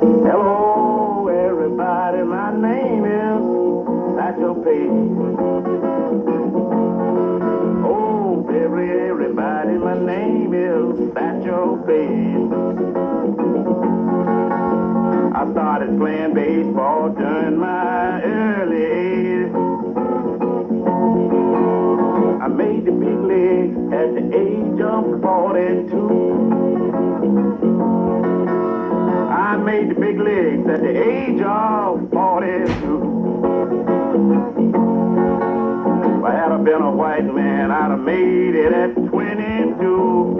Hello, everybody, my name is Satchel Paige. Oh, everybody, my name is Satchel Paige. I started playing baseball during my early age. I made the big leagues at the age of 42. I made the big leagues at the age of 42. If I had been a white man, I'd have made it at 22.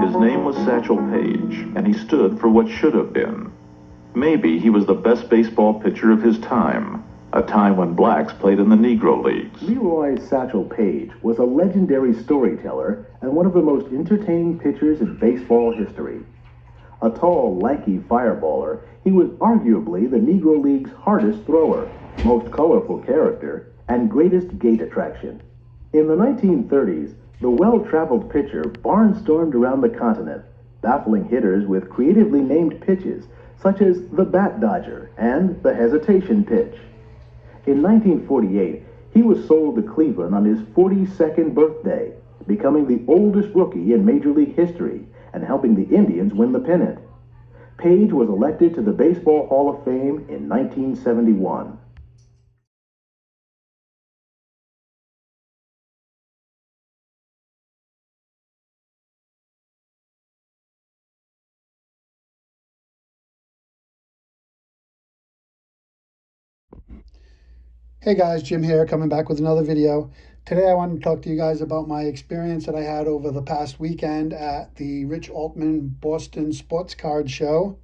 His name was Satchel Paige, and he stood for what should have been. Maybe he was the best baseball pitcher of his time, a time when blacks played in the Negro Leagues. Leroy Satchel Paige was a legendary storyteller and one of the most entertaining pitchers in baseball history. A tall, lanky fireballer, he was arguably the Negro League's hardest thrower, most colorful character, and greatest gate attraction. In the 1930s, the well-traveled pitcher barnstormed around the continent, baffling hitters with creatively named pitches such as the bat dodger and the hesitation pitch. In 1948, he was sold to Cleveland on his 42nd birthday, becoming the oldest rookie in Major League history and helping the Indians win the pennant. Paige was elected to the Baseball Hall of Fame in 1971. Hey guys, Jim here, coming back with another video. Today I want to talk to you guys about my experience that I had over the past weekend at the Rich Altman Boston Sports Card Show.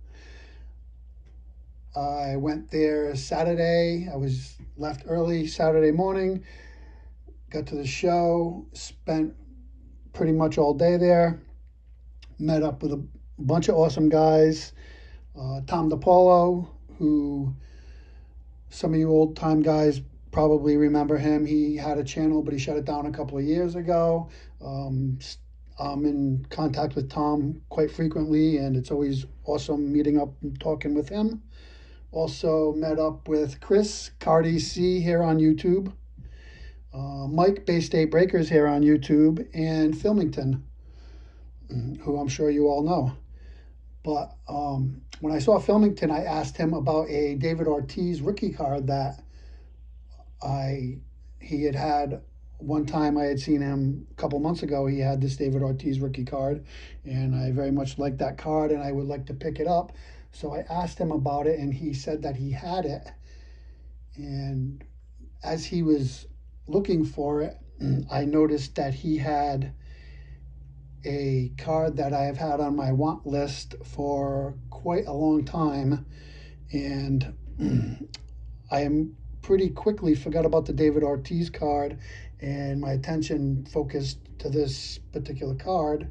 I went there Saturday. I was left early Saturday morning, got to the show, spent pretty much all day there, met up with a bunch of awesome guys. Tom DePaulo, who some of you old-time guys probably remember him. He had a channel, but he shut it down a couple of years ago. I'm in contact with Tom quite frequently, and it's always awesome meeting up and talking with him. Also met up with Chris, Cardi C here on YouTube, Mike, Bay State Breakers here on YouTube, and Philmington, who I'm sure you all know. But when I saw Philmington, I asked him about a David Ortiz rookie card that he had one time. I had seen him a couple months ago. He had this David Ortiz rookie card, and I very much liked that card, and I would like to pick it up. So I asked him about it, and he said that he had it. And as he was looking for it, I noticed that he had a card that I have had on my want list for quite a long time, and I am pretty quickly forgot about the David Ortiz card, and my attention focused to this particular card,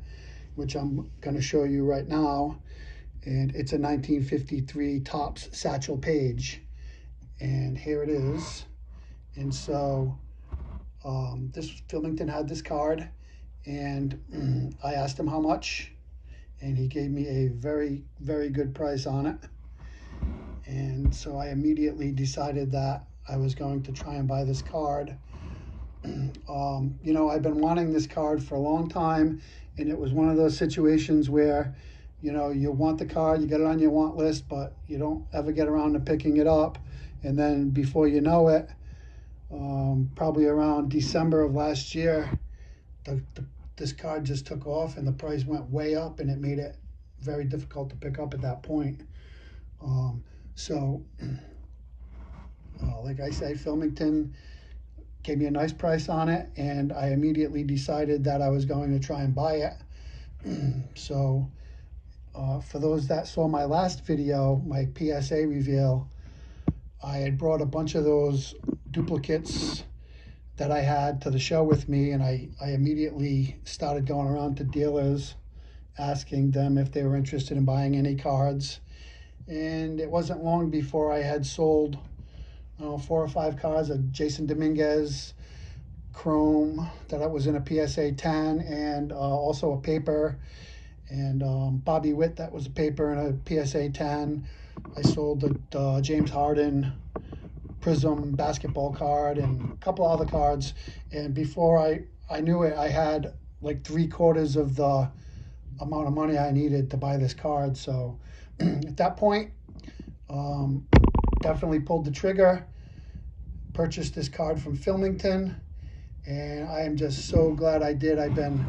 which I'm going to show you right now. And it's a 1953 Topps Satchel Paige, and here it is. And so this Philmington had this card, and I asked him how much, and he gave me a very, very good price on it. And so I immediately decided that I was going to try and buy this card. You know, I've been wanting this card for a long time, and it was one of those situations where, you know, you want the card, you get it on your want list, but you don't ever get around to picking it up. And then before you know it, probably around December of last year, this card just took off and the price went way up, and it made it very difficult to pick up at that point. Like I say, Philmington gave me a nice price on it, and I immediately decided that I was going to try and buy it. So for those that saw my last video, my PSA reveal, I had brought a bunch of those duplicates that I had to the show with me, and I immediately started going around to dealers asking them if they were interested in buying any cards. And it wasn't long before I had sold 4 or 5 cards of Jason Dominguez Chrome that was in a PSA 10, and also a paper, And Bobby Witt, that was a paper and a PSA 10. I sold the James Harden Prism basketball card and a couple other cards. And before I knew it, I had like 3/4 of the amount of money I needed to buy this card. So at that point, um, definitely pulled the trigger, purchased this card from Philmington, and I am just so glad I did. I've been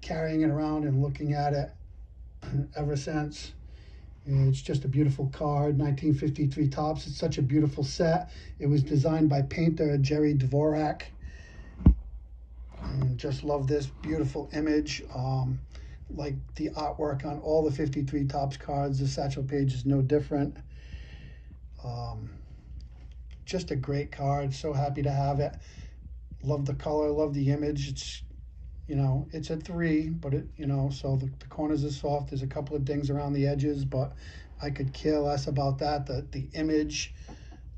carrying it around and looking at it ever since. It's just a beautiful card, 1953 tops. It's such a beautiful set. It was designed by painter Jerry Dvorak. And just love this beautiful image. Like the artwork on all the 53 tops cards. The Satchel Paige is no different. Just a great card. So happy to have it. Love the color, love the image. It's, it's a 3, but so the corners are soft. There's a couple of dings around the edges, but I could care less about that. The image,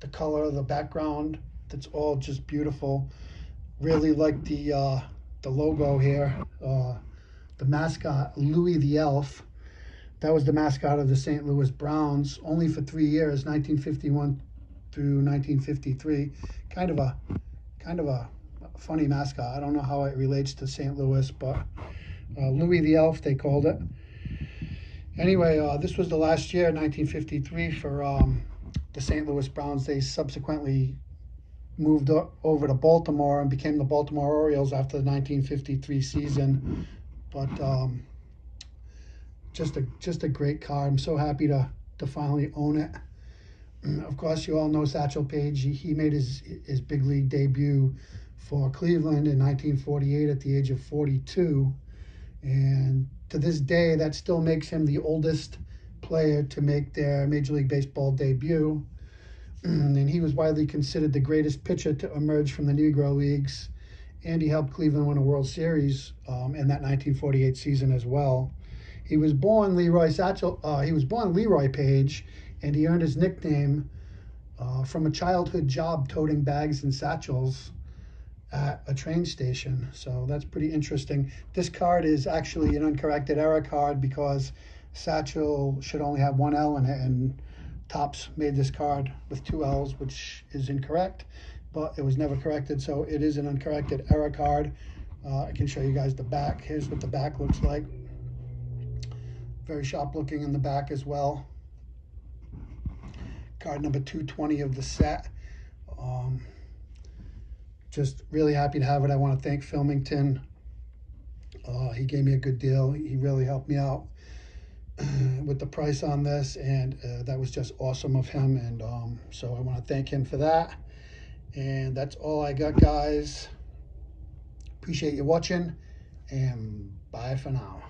the color, the background, that's all just beautiful. Really like the logo here, the mascot, Louis the Elf. That was the mascot of the St. Louis Browns, only for 3 years, 1951 through 1953. Kind of a funny mascot. I don't know how it relates to St. Louis, but Louis the Elf, they called it. Anyway, this was the last year, 1953, for the St. Louis Browns. They subsequently moved over to Baltimore and became the Baltimore Orioles after the 1953 season. But just a great card. I'm so happy to finally own it. Of course, you all know Satchel Paige. He made his big league debut for Cleveland in 1948 at the age of 42. And to this day, that still makes him the oldest player to make their Major League Baseball debut. And he was widely considered the greatest pitcher to emerge from the Negro Leagues. And he helped Cleveland win a World Series in that 1948 season as well. He was born Leroy Paige, and he earned his nickname from a childhood job toting bags and satchels at a train station. So that's pretty interesting. This card is actually an uncorrected error card because Satchel should only have 1 L in it, and Topps made this card with 2 L's, which is incorrect, but it was never corrected, so it is an uncorrected error card. I can show you guys the back. Here's what the back looks like. Very sharp looking in the back as well. Card number 220 of the set. Just really happy to have it. I want to thank Philmington. He gave me a good deal. He really helped me out with the price on this, and that was just awesome of him. And so I want to thank him for that. And that's all I got, guys. Appreciate you watching, and bye for now.